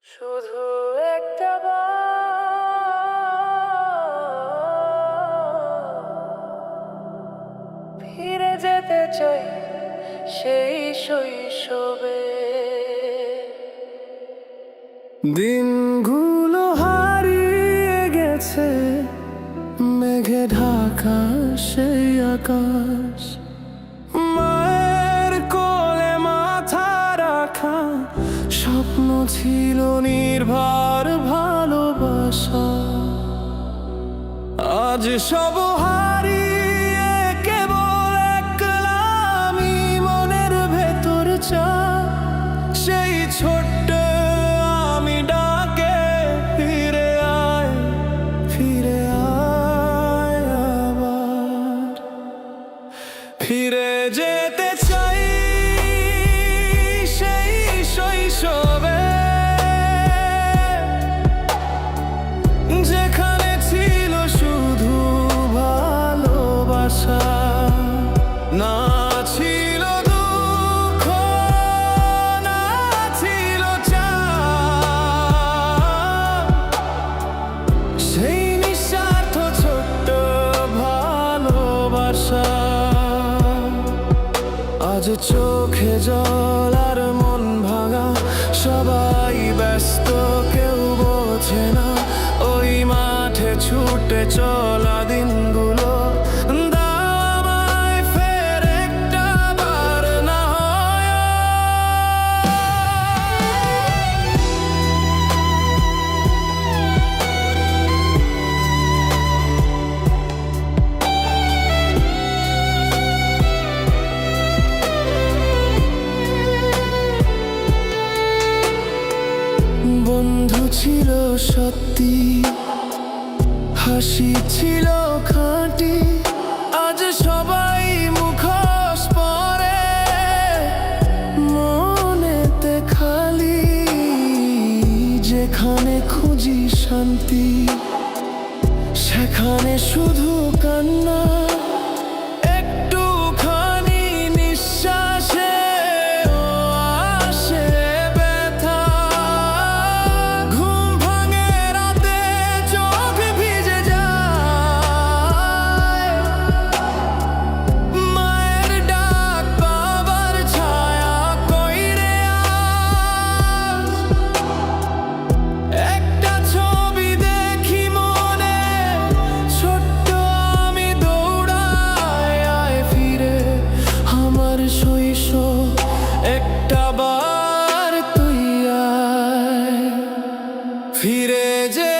শুধু একটা ফিরে যেতে চাই সেই শৈশবে। দিনগুলো হারিয়ে গেছে, মেঘে ঢাকা সেই আকাশ, মায়ের কোলে মাথা রাখা স্বপ্ন ছিল নির্ভর ভালোবাসা। আজ সব হারিয়ে কেবল একলা আমি মনের ভেতর চাই সেই ছোট্ট আমি ডাকে ফিরে আয়, ফিরে আয় আবার। ফিরে যেতে চাই সেই শৈশবে, যেখানে ছিল শুধু ভালোবাসা, না ছিল দুঃখ, না ছিল চাপ, সেই নিঃস্বার্থ ছোট্ট ভালোবাসা। আজ চোখে জল আর মন ভাঙা, সবাই ব্যস্ত কেউ বোঝে না ওই মাঠে ছুটে চলা দিনগুলো। দামায় ফের একটা বার না হয়। বন্ধু ছিল সত্যি, হাসি ছিল খাঁটি, আজ সবাই মুখোশ পরে, মনেতে খালি। যেখানে খুঁজি শান্তি সেখানে শুধু কান্না, একটুখানি নিঃশ্বাসে আসে ব্যথা। ঘুম ভাঙে রাতে, চোখ ভিজে যায়, মায়ের ডাক বাবার ছায়া কইরে আজ। একটা ছবি দেখি মনে, ছোট্ট আমি দৌড়াই, আয় ফিরে আমার শৈশব একটা বার তুই আয়। ফিরে যে